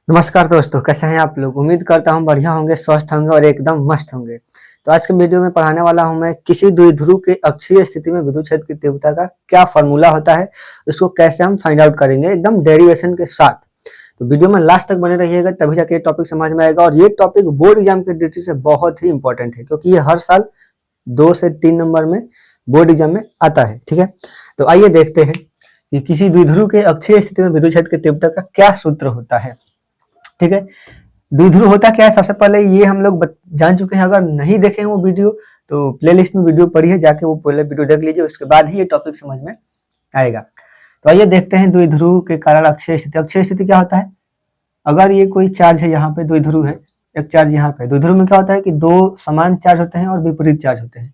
नमस्कार दोस्तों, कैसे हैं आप लोग। उम्मीद करता हूं बढ़िया होंगे, स्वस्थ होंगे और एकदम मस्त होंगे। तो आज के वीडियो में पढ़ाने वाला हूं मैं किसी द्विध्रुव के अक्षीय स्थिति में विद्युत क्षेत्र की तीव्रता का क्या फॉर्मूला होता है, उसको कैसे हम फाइंड आउट करेंगे एकदम डेरिवेशन के साथ। तो वीडियो में लास्ट तक बने रहिएगा, तभी जाके ये टॉपिक समझ में आएगा। और ये टॉपिक बोर्ड एग्जाम के दृष्टि से बहुत ही इंपॉर्टेंट है, क्योंकि ये हर साल 2 से 3 नंबर में बोर्ड एग्जाम में आता है। ठीक है, तो आइए देखते हैं कि किसी द्विध्रुव के अक्षीय स्थिति में विद्युत क्षेत्र की तीव्रता का क्या सूत्र होता है। ठीक है, द्विध्रुव होता क्या है, सबसे पहले ये हम लोग जान चुके हैं। अगर नहीं देखे वो वीडियो तो प्लेलिस्ट में वीडियो पढ़िए, जाके वो पहले वीडियो देख लीजिए, उसके बाद ही ये टॉपिक समझ में आएगा। तो आइए देखते हैं द्विध्रुव के कारण अक्षीय स्थिति। अक्षीय स्थिति क्या होता है, अगर ये कोई चार्ज है, यहाँ पे द्विध्रुव है, एक चार्ज यहाँ पे। द्विध्रुव में क्या होता है कि दो समान चार्ज होते हैं और विपरीत चार्ज होते हैं।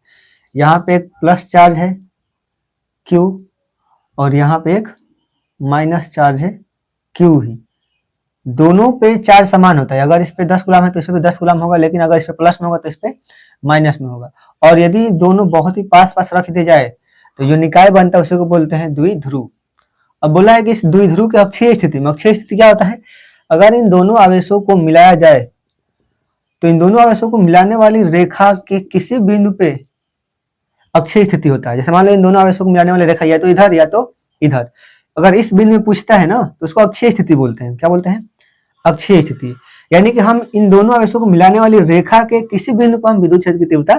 यहाँ पे एक प्लस चार्ज है Q और यहाँ पे एक माइनस चार्ज है Q ही। दोनों पे चार्ज समान होता है। अगर इस पे 10 गुलाम है तो इस पे भी 10 गुलाम होगा, लेकिन अगर इस पे प्लस में होगा तो इस पे माइनस में होगा। और यदि दोनों बहुत ही पास पास रख दिए जाए तो जो निकाय बनता है उसी को बोलते हैं द्विध्रुव। अब बोला है कि इस द्विध्रुव के अक्षीय स्थिति में, अक्षीय स्थिति क्या होता है, अगर इन दोनों आवेशों को मिलाया जाए तो इन दोनों आवेशों को मिलाने वाली रेखा के किसी बिंदु पे अक्षीय स्थिति होता है। जैसे मान लो इन दोनों आवेशों को मिलाने वाली रेखा या तो इधर या तो इधर, अगर इस बिंदु में पूछता है ना तो उसको अक्षीय स्थिति बोलते हैं। क्या बोलते हैं, अक्षीय स्थिति। यानी कि हम इन दोनों आवेशों को मिलाने वाली रेखा के किसी बिंदु पर हम विद्युत क्षेत्र की तीव्रता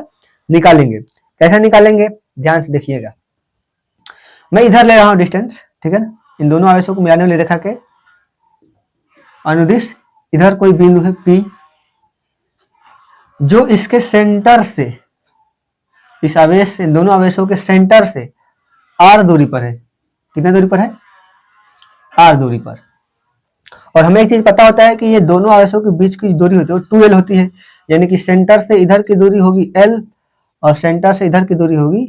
निकालेंगे। कैसे निकालेंगे, ध्यान से देखिएगा। मैं इधर ले रहा हूं डिस्टेंस, ठीक है ना, इन दोनों आवेशों को मिलाने वाली रेखा के अनुदिश इधर कोई बिंदु है P, जो इसके सेंटर से, इस आवेश से, दोनों आवेशों के सेंटर से R दूरी पर है। कितने दूरी पर है, R दूरी पर। और हमें एक चीज पता होता है कि ये दोनों आवेशों के बीच की दूरी होती है वो 2L होती है। यानी कि सेंटर से इधर की दूरी होगी L और सेंटर से इधर की दूरी होगी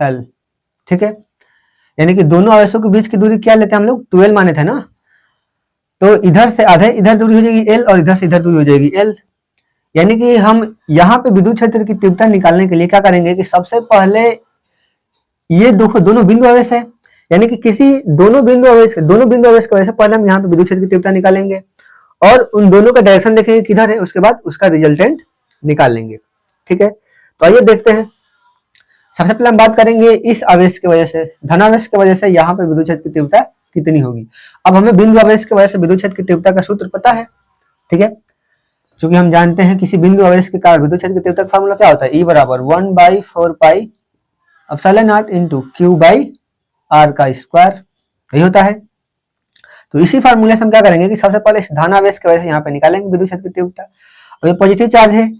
L। ठीक है, यानी कि दोनों आवेशों के बीच की दूरी क्या लेते हैं हम लोग, 2L माने थे ना। तो इधर से आधे इधर दूरी हो जाएगी L और इधर से इधर दूरी हो जाएगी L। यानी कि हम यहाँ पे विद्युत क्षेत्र की तीव्रता निकालने के लिए क्या करेंगे कि सबसे पहले ये दोनों बिंदु आवेश है, यानी कि किसी दोनों बिंदु आवेश की वजह से पहले हम यहाँ पे विद्युत क्षेत्र की तीव्रता निकालेंगे और उन दोनों का डायरेक्शन देखेंगे किधर है, उसके बाद उसका रिजल्टेंट निकाल लेंगे। ठीक है, तो आइए देखते हैं। सबसे पहले हम बात करेंगे इस आवेश की वजह से, धनावेश की वजह से यहाँ पे विद्युत क्षेत्र की तीव्रता कितनी होगी। अब हमें बिंदु आवेश की वजह से विद्युत क्षेत्र की तीव्रता का सूत्र पता है। ठीक है, क्योंकि हम जानते हैं किसी बिंदु आवेश के कारण विद्युत क्षेत्र की तीव्रता का फॉर्मूला क्या होता है, E बराबर 1/4 पाई epsilon not into Q by R का स्क्वायर, यही होता है। तो इसी फार्मूले से हम क्या करेंगे कि सबसे पहले इस धनावेश की वजह से यहाँ पे निकालेंगे विद्युत क्षेत्र की तीव्रता। अब ये पॉजिटिव चार्ज है,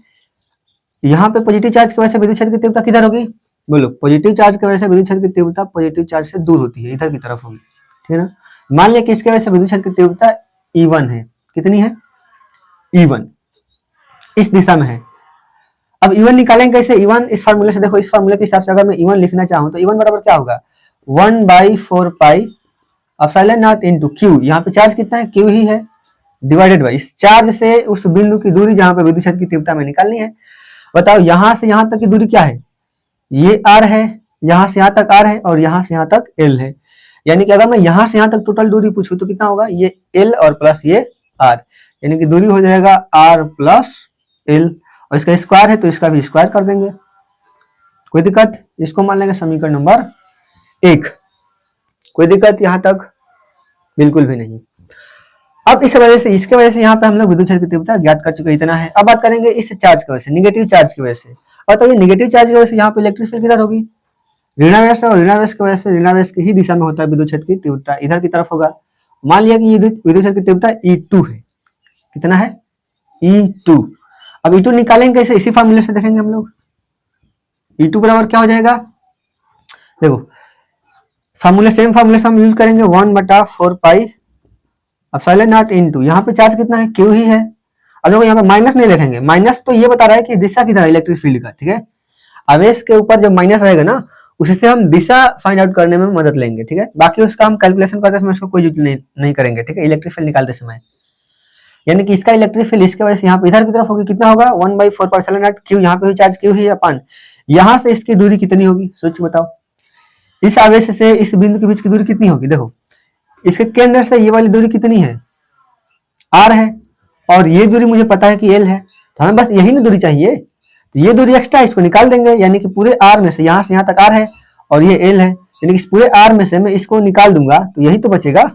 यहाँ पे पॉजिटिव चार्ज की वजह से विद्युत क्षेत्र की तीव्रता किधर होगी, बोलो, पॉजिटिव चार्ज की वजह से विद्युत क्षेत्र की तीव्रता पॉजिटिव चार्ज से दूर होती है, इधर की तरफ होगी। ठीक है ना, मान लिया कि इसकी वजह से विद्युत क्षेत्र की तीव्रता E1 है। कितनी है, E1 इस दिशा में है। अब E1 निकालेंगे कैसे, E1 इस फार्मूले से, देखो इस फार्मूले के हिसाब से अगर मैं E1 लिखना चाहूँ तो E1 बराबर क्या होगा, 1/4 पाई एप्सिलॉन नॉट इनटू Q, यहाँ पे चार्ज कितना है, Q ही है, डिवाइडेड बाई इस चार्ज से उस बिंदु की दूरी जहां पे विद्युत क्षेत्र की तीव्रता में निकालनी है। बताओ यहां से यहां तक की दूरी क्या है, ये R है, यहां से यहां तक R है और यहां से यहां तक L है। यानी कि अगर मैं यहां से यहां तक टोटल दूरी पूछूं तो कितना होगा, ये L और प्लस ये R, यानी कि दूरी हो जाएगा R प्लस L, और इसका स्क्वायर है तो इसका भी स्क्वायर कर देंगे, कोई दिक्कत। इसको मान लेंगे समीकरण नंबर 1, कोई दिक्कत यहां तक, बिल्कुल भी नहीं। अब इस वजह से, इसके वजह से यहाँ पे हम लोग विद्युत क्षेत्र की तीव्रता ज्ञात कर चुके, इतना है। अब बात करेंगे इस चार्ज की वजह से, निगेटिव चार्ज की वजह से। और तो ये निगेटिव चार्ज की वजह से यहाँ पे इलेक्ट्रिक फील्ड किधर होगी, ऋणावेश, और ऋणावेश की वजह से ऋणावेश की ही दिशा में होता है विद्युत क्षेत्र की तीव्रता, इधर की तरफ होगा। मान लिया कि ये विद्युत क्षेत्र की तीव्रता E2 है। कितना है, E2। अब E2 निकालेंगे कैसे, इसी फार्मूले से देखेंगे हम लोग। E2 बराबर क्या हो जाएगा, देखो फार्मूले, सेम फार्मूले से हम यूज करेंगे, 1/4 पाई एप्सिलॉन नॉट इनटू, यहाँ पे चार्ज कितना है, Q ही है। अब देखो यहाँ पे माइनस नहीं लिखेंगे, माइनस तो ये बता रहा है कि दिशा किधर है इलेक्ट्रिक फील्ड का। ठीक है, आवेश के ऊपर जब माइनस रहेगा ना, उससे हम दिशा फाइंड आउट करने में मदद लेंगे। ठीक है, बाकी उसका हम कैलकुलेशन करते समय उसको कोई यूज नहीं करेंगे। ठीक है, इलेक्ट्रिक फील्ड निकालते समय, यानी कि इसका इलेक्ट्रिक फील्ड इसके वजह से यहाँ पे इधर की तरफ होगी, कितना होगा, 1/4 पाई एप्सिलॉन नॉट Q, यहाँ पे भी चार्ज Q ही है अपन, यहाँ से इसकी दूरी कितनी होगी, सोच बताओ। इस आवेश से इस बिंदु के बीच की दूरी कितनी होगी, देखो इसके केंद्र से ये वाली दूरी कितनी है, r है और ये दूरी मुझे पता है कि l है, तो हमें बस यही ना दूरी चाहिए, तो ये दूरी एक्स्ट्रा इसको निकाल देंगे, यानी कि पूरे r में से यहाँ तक r है और ये l है, यानी कि इस पूरे r में से मैं इसको निकाल दूंगा तो यही तो बचेगा।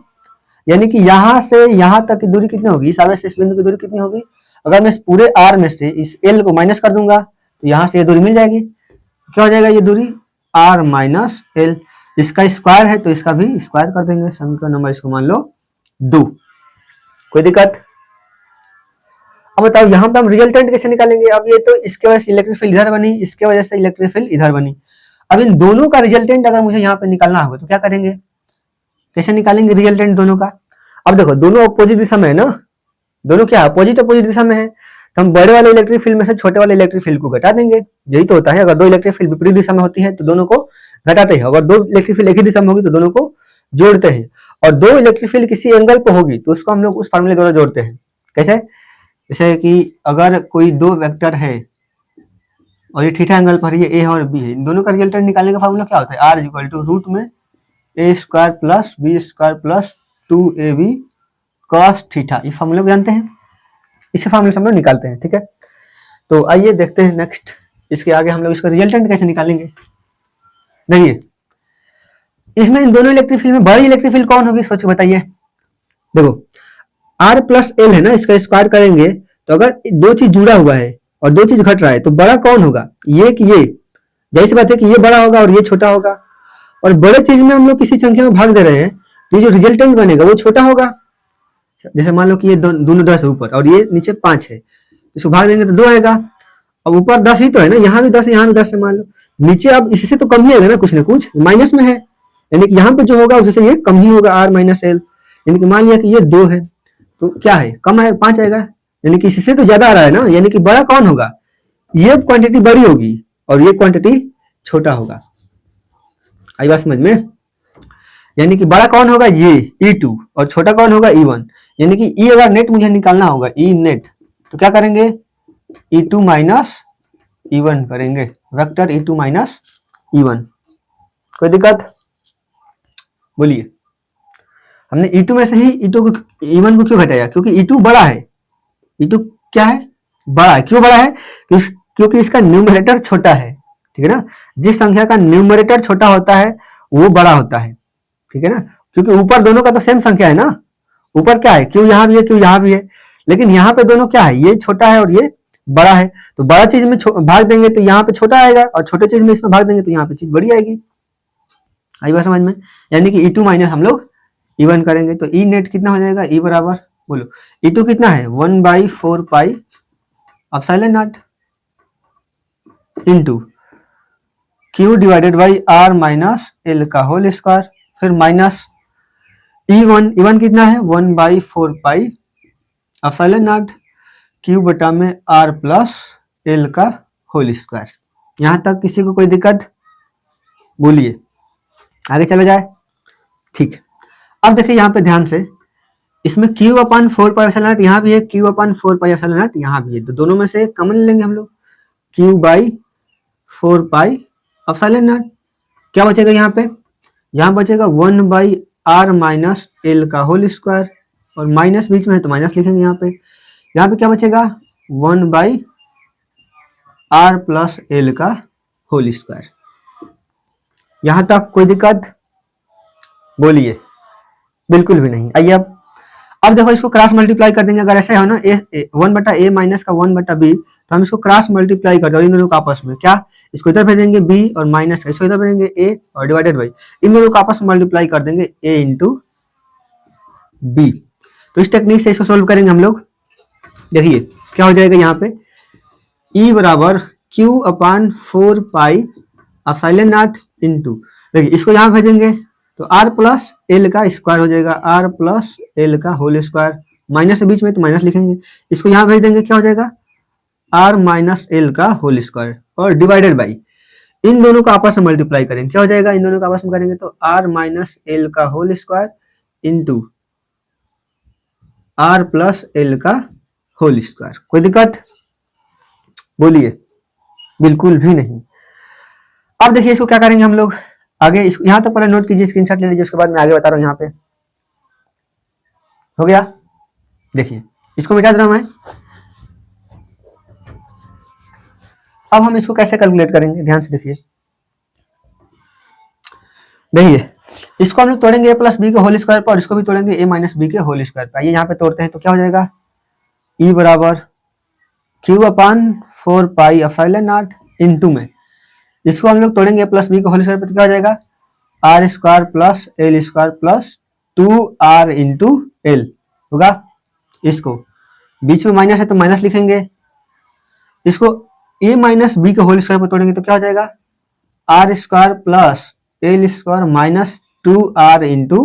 यानी कि यहाँ से यहाँ तक की दूरी कितनी होगी, इस आवेश से इस बिंदु की दूरी कितनी होगी, अगर मैं इस पूरे r में से इस l को माइनस कर दूंगा तो यहाँ से ये दूरी मिल जाएगी। क्या हो जाएगा, ये दूरी r माइनस l, इसका स्क्वायर है तो इसका भी स्क्वायर कर देंगे, समीकरण नंबर इसको मान लो 2। कोई दिक्कत? अब बताओ यहाँ पे हम रिजल्टेंट कैसे निकालेंगे। अब ये तो इसके वजह से इलेक्ट्रिक फील्ड इधर बनी, इसके वजह से इलेक्ट्रिक फील्ड इधर बनी। अब इन दोनों का रिजल्टेंट अगर मुझे यहाँ पे निकालना होगा तो क्या करेंगे, कैसे निकालेंगे रिजल्टेंट दोनों का। अब देखो दोनों अपोजिट दिशा में है ना, दोनों क्या अपोजिट दिशा में है, तो हम बड़े वाले इलेक्ट्रिक फील्ड में से छोटे वाले इलेक्ट्रिक फील्ड को घटा देंगे। यही तो होता है, अगर दो इलेक्ट्रिक फील्ड विपरीत दिशा में होती है तो दोनों को घटाते हैं, अगर दो इलेक्ट्रिक फील्ड एक ही दिशा में होगी तो दोनों को जोड़ते हैं, और दो इलेक्ट्रिक फील्ड किसी एंगल पर होगी तो उसको हम लोग उस फार्मूले द्वारा जोड़ते हैं। कैसे, जैसे कि अगर कोई दो वेक्टर है और ये थीटा एंगल पर ये ए और बी है, इन दोनों का रिजल्टेंट निकालने का फार्मूला क्या होता है, आर इक्वल टू रूट में A square plus B square plus 2ab cos theta. ये फार्मूला को जानते हैं, इसे फार्मूले से हम लोग निकालते हैं। ठीक है, तो आइए देखते हैं नेक्स्ट, इसके आगे हम लोग इसका रिजल्टेंट कैसे निकालेंगे। देखिए इसमें इन दोनों इलेक्ट्रिक फील्ड में बड़ी इलेक्ट्रिक फील्ड कौन होगी, सोच बताइए। देखो r प्लस एल है ना, इसका स्क्वायर करेंगे तो अगर दो चीज जुड़ा हुआ है और दो चीज घट रहा है तो बड़ा कौन होगा, ये कि ये, जैसी बात है कि ये बड़ा होगा और ये छोटा होगा, और बड़े चीज में हम लोग किसी संख्या में भाग दे रहे हैं तो ये जो रिजल्टेंट बनेगा वो छोटा होगा। जैसे मान लो कि ये दोनों 10 है ऊपर और ये नीचे 5 है, इसको भाग देंगे तो 2 आएगा। अब ऊपर 10 ही तो है ना, यहाँ भी 10 है, यहाँ भी 10 है, मान लो नीचे अब इससे तो कम ही आएगा ना, कुछ ना कुछ माइनस में है, यानी कि यहाँ पे जो होगा उससे ये कम ही होगा, r माइनस एल। यानी कि मान लिया कि ये 2 है तो क्या है, कम आएगा, 5 आएगा, यानी कि इससे तो ज्यादा आ रहा है ना, यानी कि बड़ा कौन होगा, ये क्वांटिटी बड़ी होगी और ये क्वांटिटी छोटा होगा। आई बात समझ में, यानी कि बड़ा कौन होगा ये E2 और छोटा कौन होगा E1, यानी कि E अगर नेट मुझे निकालना होगा E नेट तो क्या करेंगे, E2 माइनस E1 करेंगे, वेक्टर E2 माइनस E1। कोई दिक्कत, बोलिए। हमने E2 में से ही E1 को क्यों घटाया, क्योंकि E2 बड़ा है, E2 क्या है, बड़ा है। क्यों बड़ा है, क्योंकि इसका न्यूमरेटर छोटा है। ठीक है ना, जिस संख्या का न्यूमरेटर छोटा होता है वो बड़ा होता है। ठीक है ना, क्योंकि ऊपर दोनों का तो सेम संख्या है ना, ऊपर क्या है, क्यों यहाँ भी है, क्यों यहाँ भी है, लेकिन यहाँ पे दोनों क्या है, ये छोटा है और ये बड़ा है, तो बड़ा चीज में भाग देंगे तो यहाँ पे छोटा आएगा और छोटे चीज में इसमें भाग देंगे तो यहाँ पे चीज बड़ी आएगी। आई बात समझ में, यानी कि E2 माइनस हम लोग E1 करेंगे तो E नेट कितना हो जाएगा, E बराबर बोलो E2 कितना है 1/4 पाई epsilon not into Q divided by R minus L का होल स्क्वायर, फिर माइनस E1 कितना है 1/4 पाई एप्सिलॉन नॉट Q बटा में R प्लस L का होल स्क्वायर। यहां तक किसी को कोई दिक्कत, बोलिए, आगे चला जाए। ठीक, अब देखिए यहाँ पे ध्यान से, इसमें Q/4 पाई एप्सिलॉन नॉट यहाँ भी है, Q/4 पाई एप्सिलॉन नॉट यहाँ भी है, तो दोनों में से कॉमन लेंगे हम लोग, Q/4 पाई एप्सिलॉन नॉट। क्या बचेगा यहाँ पे, यहाँ बचेगा 1/r माइनस एल का होल स्क्वायर, और माइनस बीच में है तो माइनस लिखेंगे यहाँ पे। यहाँ पे क्या बचेगा 1/r प्लस एल का होल स्क्वायर। यहां तक कोई दिक्कत, बोलिए, बिल्कुल भी नहीं। आइए अब देखो इसको क्रॉस मल्टीप्लाई कर देंगे, अगर ऐसा है ना 1/a माइनस का 1/b, तो हम इसको क्रॉस मल्टीप्लाई कर देंगे इन दोनों को आपस में, क्या, इसको इधर भेजेंगे b और माइनस इसको इधर भेजेंगे a और डिवाइडेड बाई, इन दोनों को आपस में मल्टीप्लाई कर देंगे a इंटू b। तो इस टेक्निक से इसको सोल्व करेंगे हम लोग। देखिए क्या हो जाएगा यहाँ पे, E बराबर Q/4 pi epsilon not into, देखिए इसको यहाँ भेजेंगे तो r प्लस एल का स्क्वायर हो जाएगा, r प्लस एल का होल स्क्वायर, माइनस के बीच में तो माइनस लिखेंगे, इसको यहाँ भेज देंगे, क्या हो जाएगा r माइनस एल का होल स्क्वायर, और डिवाइडेड बाई इन दोनों को आपस में मल्टीप्लाई करेंगे, क्या हो जाएगा, इन दोनों को आपस में करेंगे तो r माइनस एल का whole square into r plus L का होल स्क्वायर। कोई दिक्कत, बोलिए, बिल्कुल भी नहीं। अब देखिए इसको क्या करेंगे हम लोग आगे, इसको यहां तक पहले नोट कीजिए, स्क्रीनशॉट ले लीजिए, उसके बाद मैं आगे बता रहा हूं। यहाँ पे हो गया, देखिए इसको मिटा दे रहा मैं। अब हम इसको कैसे कैलकुलेट करेंगे, ध्यान से देखिए। देखिए इसको हम लोग तोड़ेंगे ए प्लस बी के होल स्क्वायर पर, और इसको भी तोड़ेंगे ए माइनस बी के होल स्क्वायर पर। ये यहाँ पे तोड़ते हैं तो क्या हो जाएगा, ई बराबर Q upon 4 pi epsilon not into में, इसको हम लोग तोड़ेंगे प्लस बी के होल स्क्वायर पर तो क्या हो जाएगा, R square plus L square plus 2r into L होगा। इसको बीच में माइनस है तो माइनस लिखेंगे, इसको ए माइनस बी के होल स्क्वायर पर तोड़ेंगे तो क्या हो जाएगा, R square plus L square minus 2r into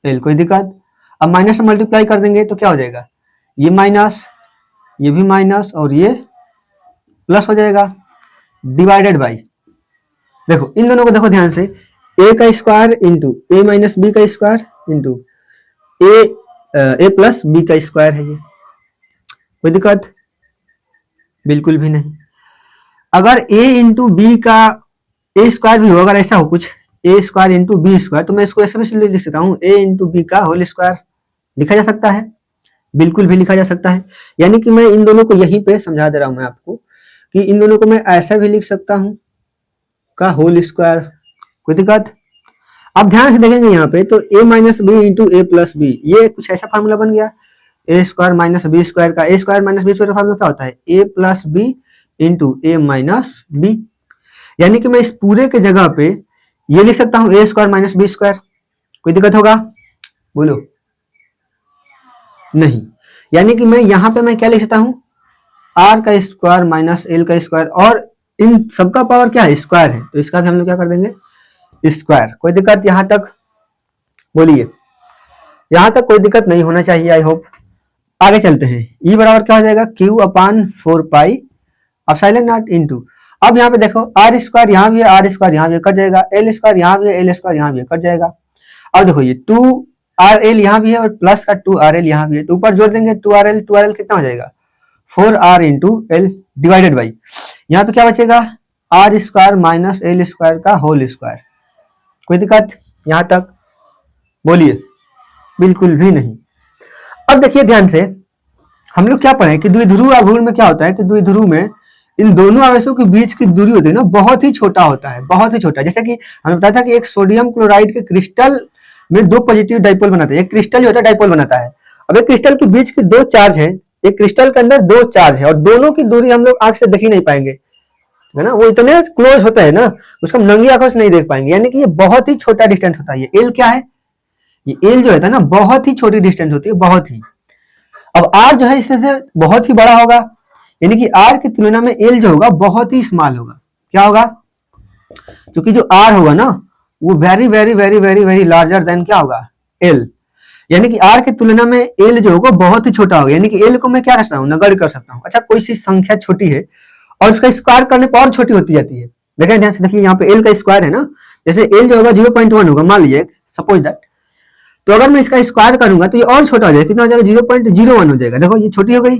L. कोई दिक्कत। अब माइनस से मल्टीप्लाई कर देंगे तो क्या हो जाएगा, ये माइनस, ये भी माइनस और ये प्लस हो जाएगा, डिवाइडेड बाई, देखो इन दोनों को देखो ध्यान से, ए का स्क्वायर इंटू ए माइनस बी का स्क्वायर इंटू ए प्लस बी का स्क्वायर है ये। कोई दिक्कत, बिल्कुल भी नहीं। अगर ए इंटू बी का ए स्क्वायर भी हो, अगर ऐसा हो कुछ ए स्क्वायर इंटू बी स्क्वायर, तो मैं इसको ऐसे भी लिख सकता हूँ, ए इंटू बी का होल स्क्वायर लिखा जा सकता है, बिल्कुल भी लिखा जा सकता है। यानी कि मैं इन दोनों को यहीं पे समझा दे रहा हूं मैं आपको कि इन दोनों को मैं ऐसा भी लिख सकता हूं का होल स्क्वायर। कोई दिक्कत। अब ध्यान से देखेंगे यहाँ पे तो ए माइनस बी इंटू ए प्लस बी, ये कुछ ऐसा फार्मूला बन गया, ए स्क्वायर माइनस बी स्क्वायर का, ए स्क्वायर माइनस बी स्क्वायर का फार्मूला क्या होता है, ए प्लस बी इंटू ए माइनस बी। यानी कि मैं इस पूरे के जगह पे ये लिख सकता हूँ ए स्क्वायर माइनस बी स्क्वायर। कोई दिक्कत होगा, बोलो नहीं। यानी कि मैं यहाँ पे मैं क्या लिख सकता हूँ, आर का स्क्वायर माइनस एल का स्क्वायर, और इन सबका पावर क्या है, स्क्वायर है, तो इसका भी हम लोग क्या कर देंगे, स्क्वायर। कोई दिक्कत यहाँ तक, बोलिए, यहाँ तक कोई दिक्कत नहीं होना चाहिए, आई होप। आगे चलते हैं, ई बराबर क्या हो जाएगा, Q upon 4 pi epsilon not into, अब यहाँ पे देखो आर स्क्वायर यहाँ भी है, आर स्क्वायर यहाँ भी कट जाएगा, एल स्क्वायर यहाँ भी है, एल स्क्वायर यहाँ भी कट जाएगा। अब देखो ये 2rl यहाँ भी है और प्लस का 2rl यहाँ भी है, तो ऊपर जोड़ देंगे 2rl, 2rl कितना हो जाएगा, 4r into L divided by, यहाँ पे क्या बचेगा, R square minus L square का होल स्क्वायर। कोई दिक्कत यहाँ तक, बोलिए, बिल्कुल भी नहीं। अब देखिए ध्यान से, हम लोग क्या पढ़े कि द्विध्रुव आघूर्ण में क्या होता है कि द्विध्रुव में इन दोनों आवेशों के बीच की दूरी होती है ना, बहुत ही छोटा होता है, बहुत ही छोटा। जैसे कि हमें बताया था कि एक सोडियम क्लोराइड के क्रिस्टल में 2 पॉजिटिव डाइपोल बनाते हैं, एक क्रिस्टल जो होता है डाइपोल बनाता है। अब एक क्रिस्टल के बीच के 2 चार्ज है, एक क्रिस्टल के अंदर 2 चार्ज है और दोनों की दूरी हम लोग आंख से देख ही नहीं पाएंगे, है ना, वो इतने क्लोज होता है ना, उसको हम नंगी आंखों से नहीं देख पाएंगे। यानी कि ये बहुत ही छोटा डिस्टेंस होता है। ये एल क्या है, ये एल जो होता है ना, बहुत ही छोटी डिस्टेंस होती है, बहुत ही। अब आर जो है इससे बहुत ही बड़ा होगा, यानी कि आर की तुलना में एल जो होगा बहुत ही स्मॉल होगा। क्या होगा, क्योंकि जो आर होगा ना वो very very very very very larger than क्या होगा, एल। यानी कि आर की तुलना में एल जो होगा बहुत ही छोटा होगा। यानी कि एल को मैं क्या कर सकता हूँ, नगण्य कर सकता हूँ। अच्छा, कोई सी संख्या छोटी है और उसका स्क्वायर करने पर और छोटी होती जाती है। देखिए ध्यान से देखिए, यहाँ पे एल का स्क्वायर है ना, जैसे एल जो होगा 0.1 होगा, मान लीजिए सपोज दैट, तो अगर मैं इसका स्क्वायर करूंगा तो ये और छोटा हो जाएगा, कितना हो जाएगा, 0.01 हो जाएगा। देखो ये छोटी हो गई।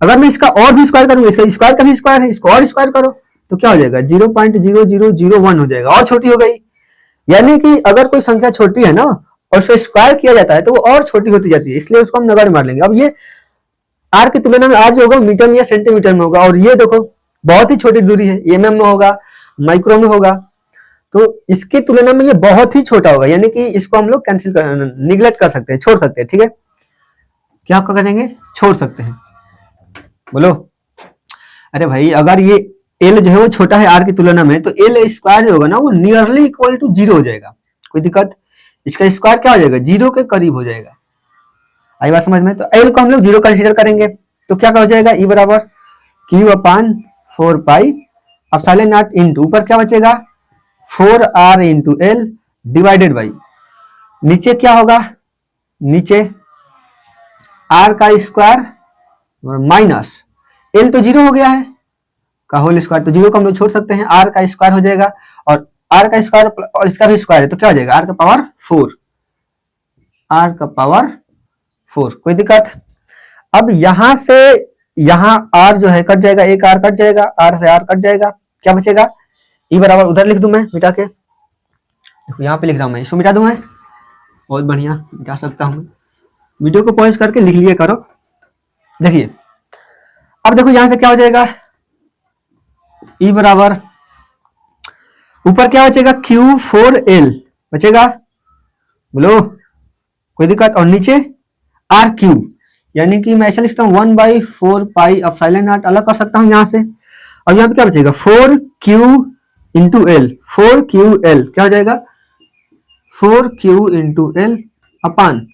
अगर मैं इसका और भी स्क्वायर करूंगा, इसका स्क्वायर का भी स्क्वायर है, इसको और स्क्वायर करो तो क्या हो जाएगा, 0.0001 हो जाएगा, और छोटी हो गई। यानी कि अगर कोई संख्या छोटी है ना और उसको स्क्वायर किया जाता है तो वो और छोटी होती जाती है, इसलिए उसको हम नगण्य मार लेंगे। अब ये आर की तुलना में आर जो होगा मीटर में या सेंटीमीटर में होगा, और ये देखो बहुत ही छोटी दूरी है, एमएम में होगा, माइक्रो में होगा, तो इसकी तुलना में ये बहुत ही छोटा होगा। यानी कि इसको हम लोग कैंसिल कर, निगलेक्ट कर सकते हैं, छोड़ सकते हैं। ठीक है, क्या करेंगे, छोड़ सकते हैं, बोलो। अरे भाई, अगर ये एल जो है वो छोटा है आर की तुलना में, तो एल स्क्वायर जो होगा ना वो नियरली इक्वल टू 0 हो जाएगा। कोई दिक्कत, इसका स्क्वायर क्या हो जाएगा, 0 के करीब हो जाएगा। आई बात समझ में। तो एल को हम लोग 0 कंसीडर करेंगे तो क्या हो जाएगा, ई बराबर Q upon 4 pi epsilon not into, ऊपर क्या बचेगा, 4r into L divided by, नीचे क्या होगा, नीचे r का स्क्वायर माइनस एल तो 0 हो गया है का होल स्क्वायर, तो 0 को हम लोग छोड़ सकते हैं, r का स्क्वायर हो जाएगा, और r का स्क्वायर और इसका भी स्क्वायर है तो क्या हो जाएगा, r का पावर 4, r का पावर 4। कोई दिक्कत। अब यहां से यहां r जो है कट जाएगा, एक r कट जाएगा, r से r कट जाएगा, क्या बचेगा, ई बराबर, उधर लिख दूं मैं मिटा के, देखो यहाँ पे लिख रहा हूं मैं, इसको मिटा दूं मैं, बहुत बढ़िया मिटा सकता हूं। वीडियो को पॉज करके लिख लिए करो, देखिए अब देखो यहां से क्या हो जाएगा, E बराबर ऊपर क्या बचेगा Q4L बचेगा, बोलो कोई दिक्कत, और नीचे RQ, यानी कि मैं ऐसा लिखता हूँ 1/4 पाई एप्सिलॉन नॉट, अलग कर सकता हूँ यहाँ से। अब यहाँ पे क्या बचेगा 4Q×L, 4QL क्या हो जाएगा 4Q×L अपान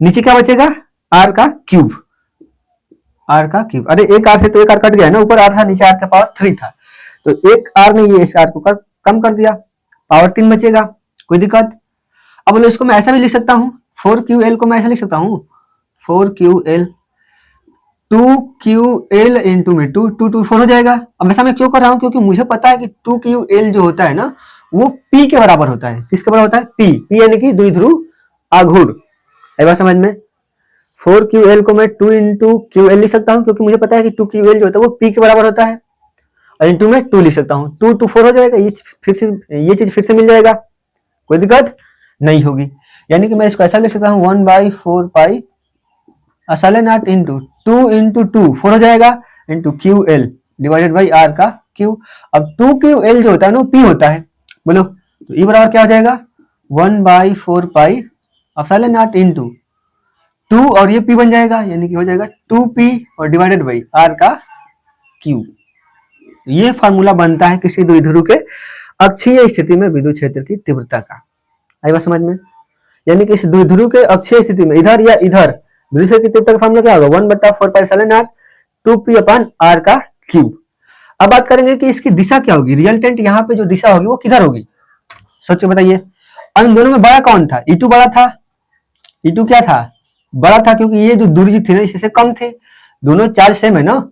नीचे क्या बचेगा R का क्यूब, R का क्यूब, अरे एक R से तो एक R कट गया ना, ऊपर R था नीचे R का पावर 3 था, तो एक R ने ये इस R को कम कर दिया, पावर 3 बचेगा, कोई दिक्कत। अब बोलो इसको मैं ऐसा भी लिख सकता हूँ, 4QL को मैं ऐसा लिख सकता हूँ 4QL 2QL इंटू में 2 हो जाएगा। अब ऐसा मैं क्यों कर रहा हूँ, क्योंकि मुझे पता है कि 2QL जो होता है ना वो P के बराबर होता है, किसके बराबर होता है P यानी कि द्विध्रुव आघूर्ण, है बात समझ में। 4QL को मैं 2 × QL लिख सकता हूँ, क्योंकि मुझे पता है कि 2QL जो होता है वो P के बराबर होता है, और इंटू में 2 लिख सकता हूँ, 2 4 हो जाएगा, ये चीज फिर से मिल जाएगा, कोई दिक्कत नहीं होगी। यानी कि मैं इसको ऐसा लिख सकता हूँ 1/4 पाई एप्सिलॉन नॉट इंटू 2 × 4 हो जाएगा into QL divided by R का Q। अब 2QL जो होता है ना P होता है, बोलो तो E बराबर क्या हो जाएगा 1/4 पाई एप्सिलॉन नॉट इंटू 2 और ये P बन जाएगा, यानी कि हो जाएगा 2P और डिवाइडेड बाई R का Q। ये फार्मूला बनता है किसी द्विध्रुव के अक्षीय स्थिति में विद्युत क्षेत्र की तीव्रता का, आई बात समझ में। यानी कि इस द्विध्रुव के अक्षीय स्थिति में इधर या इधर विद्युत क्षेत्र की तीव्रता का फार्मूला क्या होगा 1/4 पाई epsilon not 2P upon R का क्यूब। अब बात करेंगे कि इसकी दिशा क्या होगी, रिजल्टेंट यहाँ पे जो दिशा होगी वो किधर होगी, सोच के बताइए। अब इन दोनों में बड़ा कौन था, E2 बड़ा था, E2 क्या था बड़ा था, क्योंकि ये जो दूरी थी ना इससे कम थे, दोनों चार्ज सेम है ना,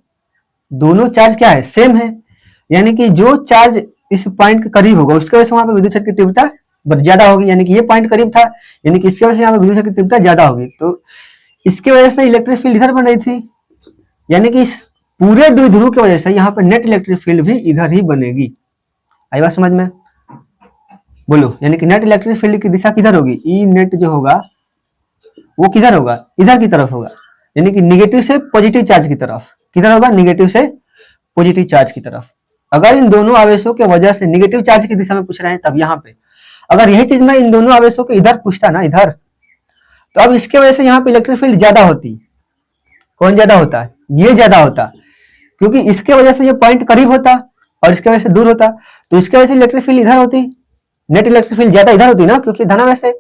दोनों चार्ज क्या है सेम है, यानी कि जो चार्ज इस पॉइंट के करीब होगा उसके वजह से वहां पे विद्युत क्षेत्र की तीव्रता ज्यादा होगी, यानी कि ये पॉइंट करीब था, यानी कि इसकी वजह से यहाँ पे विद्युत क्षेत्र की तीव्रता ज्यादा होगी, तो इसकी वजह से इलेक्ट्रिक फील्ड इधर बन रही थी, यानी कि इस पूरे द्विध्रुव की वजह से यहाँ पे नेट इलेक्ट्रिक फील्ड भी इधर ही बनेगी, आई बात समझ में, बोलो। यानी कि नेट इलेक्ट्रिक फील्ड की दिशा किधर होगी, ई नेट जो होगा वो किधर होगा इधर की तरफ होगा, यानी कि निगेटिव से पॉजिटिव चार्ज की तरफ, किधर होगा निगेटिव से पॉजिटिव चार्ज की तरफ। अगर इन दोनों आवेशों के वजह से निगेटिव चार्ज की दिशा में पूछ रहे हैं तब यहाँ पे, अगर यही चीज मैं इन दोनों आवेशों के इधर पूछता ना इधर, तो अब इसके वजह से यहाँ पे इलेक्ट्रिक फील्ड ज्यादा होती, कौन ज्यादा होता है ये ज्यादा होता, क्योंकि इसके वजह से ये पॉइंट करीब होता और इसके वजह से दूर होता, तो इसके वजह से इलेक्ट्रिक फील्ड इधर होती, नेट इलेक्ट्रिक फील्ड ज्यादा इधर होती ना क्योंकि धनावेश है,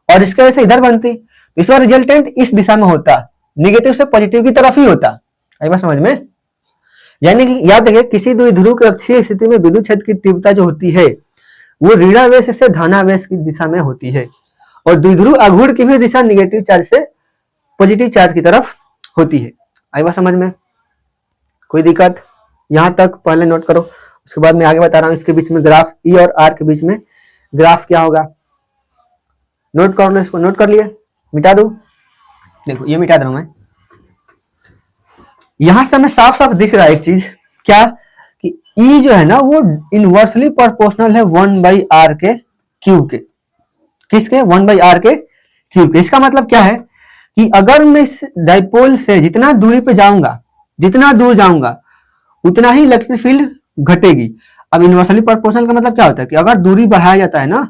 और इसके वजह से इधर बनती, तो इसका रिजल्टेंट इस दिशा में होता, निगेटिव से पॉजिटिव की तरफ ही होता, आई बात समझ में। यानी कि याद रखिए किसी द्विध्रुव की अक्षीय स्थिति में विद्युत क्षेत्र की तीव्रता जो होती है वो ऋणावेश से धनावेश की दिशा में होती है, और द्विध्रुव आघूर्ण की भी दिशा निगेटिव चार्ज से पॉजिटिव चार्ज की तरफ होती है, आई बात समझ में, कोई दिक्कत। यहां तक पहले नोट करो, उसके बाद मैं आगे बता रहा हूं इसके बीच में ग्राफ ई और आर के बीच में ग्राफ क्या होगा, नोट कर लो इसको, नोट कर लिए, मिटा दू, देखो ये मिटा दे रहा हूं मैं, यहां से हमें साफ साफ दिख रहा है एक चीज क्या, कि ई जो है ना वो इनवर्सली प्रोपोर्शनल है 1/r के क्यूब के, किसके 1/r के क्यूब के। इसका मतलब क्या है कि अगर मैं इस डाइपोल से जितना दूरी पे जाऊंगा, जितना दूर जाऊंगा उतना ही इलेक्ट्रिक फील्ड घटेगी। अब इनवर्सली प्रोपोर्शनल का मतलब क्या होता है कि अगर दूरी बढ़ाया जाता है ना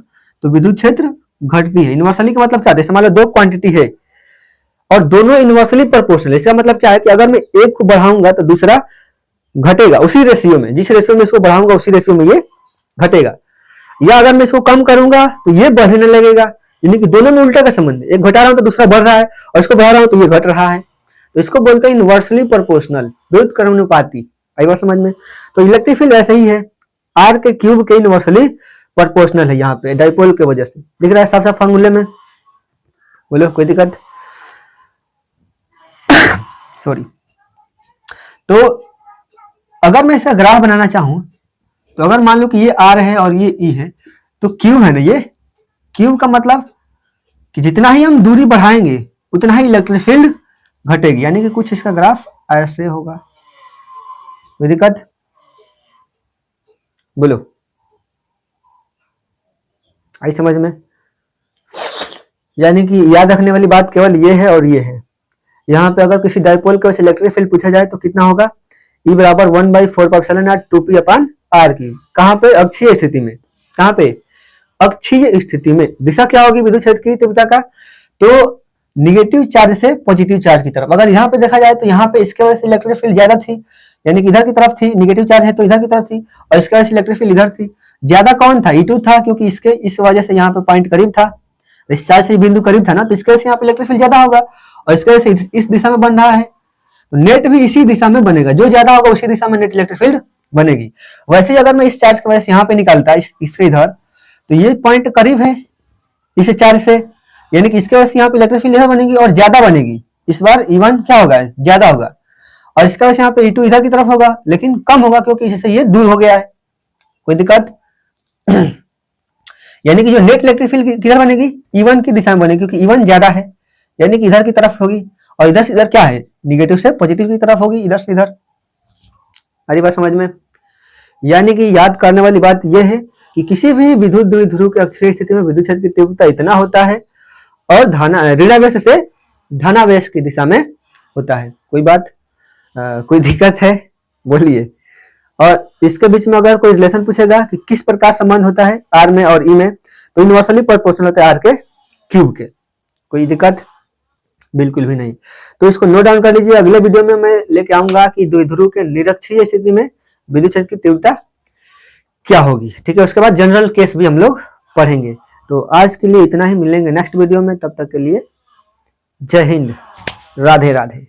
तो विद्युत क्षेत्र घटती है। इनवर्सली का मतलब क्या होता है, मान लो दो क्वांटिटी है और दोनों इनवर्सली प्रोपोर्शनल, इसका मतलब क्या है कि अगर मैं एक को बढ़ाऊंगा तो दूसरा घटेगा उसी रेशियो में, जिस रेशियो में इसको बढ़ाऊंगा उसी रेशियो में ये घटेगा, या अगर मैं इसको कम करूंगा तो ये बढ़ने लगेगा, यानी कि दोनों में उल्टा का संबंध है, एक घटा रहा हूं तो दूसरा बढ़ रहा है और इसको बढ़ा रहा हूं तो ये घट रहा है, तो इसको बोलते हैं इनवर्सली प्रोपोर्शनल, विद्युत क्रमानुपाती, आई बात समझ में। तो इलेक्ट्रिक फील्ड ऐसे ही है, आर के क्यूब के इनवर्सली प्रोपोर्शनल है, यहाँ पे डाइपोल के वजह से दिख रहा है साफ साफ फॉर्मूले में, बोलो कोई दिक्कत सॉरी। तो अगर मैं इसका ग्राफ बनाना चाहूं तो अगर मान लो कि ये आर है और ये ई है, तो क्यू है ना, ये क्यू का मतलब कि जितना ही हम दूरी बढ़ाएंगे उतना ही इलेक्ट्रिक फील्ड घटेगी, यानी कि कुछ इसका ग्राफ ऐसे होगा, कोई दिक्कत बोलो, आई समझ में। यानी कि याद रखने वाली बात केवल ये है और ये है, यहाँ पे अगर किसी डाइपोल के वजह से इलेक्ट्रिक फील्ड पूछा जाए तो कितना होगा, E बराबर 1/4πε0 2p/r3। कहाँ पे, अक्षीय स्थिति में, कहाँ पे, अक्षीय स्थिति में दिशा क्या होगी विद्युत क्षेत्र की तीव्रता का, तो निगेटिव चार्ज से पॉजिटिव चार्ज की तरफ। अगर यहाँ पे देखा जाए तो यहाँ पे इसके वजह से इलेक्ट्रिक फील्ड ज्यादा थी, यानी कि इधर की तरफ थी, निगेटिव चार्ज है तो इधर की तरफ थी, और इसके वजह से इलेक्ट्रिक फील्ड इधर थी। ज्यादा कौन था, E2 था, क्योंकि इसके इस वजह से यहाँ पे पॉइंट करीब था, इस चार्ज से बिंदु करीब था ना, तो इसके वजह से यहाँ पे इलेक्ट्रिक फील्ड ज्यादा होगा, और इसके वजह से इस दिशा में बन रहा है, तो नेट भी इसी दिशा में बनेगा, जो ज्यादा होगा उसी दिशा में नेट इलेक्ट्रिक फील्ड बनेगी। वैसे ही अगर मैं इस चार्ज की वजह से यहाँ पे निकालता इसके इधर, तो ये पॉइंट करीब है इस चार्ज से, यानी कि इसके वजह से यहाँ पे इलेक्ट्रिक फील्ड इधर बनेगी और ज्यादा बनेगी। इस बार E1 क्या होगा, ज्यादा होगा, और इसके वजह से यहाँ पे E2 इधर की तरफ होगा, लेकिन कम होगा क्योंकि इससे ये दूर हो गया है। कोई दिक्कत? यानी कि जो नेट इलेक्ट्रिक फील्ड किधर बनेगी, E1 की दिशा में बनेगी, क्योंकि E1 ज्यादा है, यानी कि इधर की तरफ होगी, और इधर से इधर क्या है, निगेटिव से पॉजिटिव की तरफ होगी, इधर से इधर। आ रही बात समझ में? यानी कि याद करने वाली बात यह है कि किसी भी विद्युत द्विध्रुव की अक्षीय स्थिति में विद्युत क्षेत्र की तीव्रता इतना होता है, और ऋणावेश से धनावेश की दिशा में होता है। कोई बात, कोई दिक्कत है, बोलिए। और इसके बीच में अगर कोई रिलेशन पूछेगा कि किस प्रकार संबंध होता है R में और E में, तो यूनिवर्सली प्रोपोर्शनल होता है R के क्यूब के। कोई दिक्कत? बिल्कुल भी नहीं। तो इसको नोट डाउन कर लीजिए। अगले वीडियो में मैं लेके आऊंगा कि द्विध्रुव के निरक्षीय स्थिति में विद्युत क्षेत्र की तीव्रता क्या होगी, ठीक है। उसके बाद जनरल केस भी हम लोग पढ़ेंगे। तो आज के लिए इतना ही, मिलेंगे नेक्स्ट वीडियो में, तब तक के लिए जय हिंद, राधे राधे।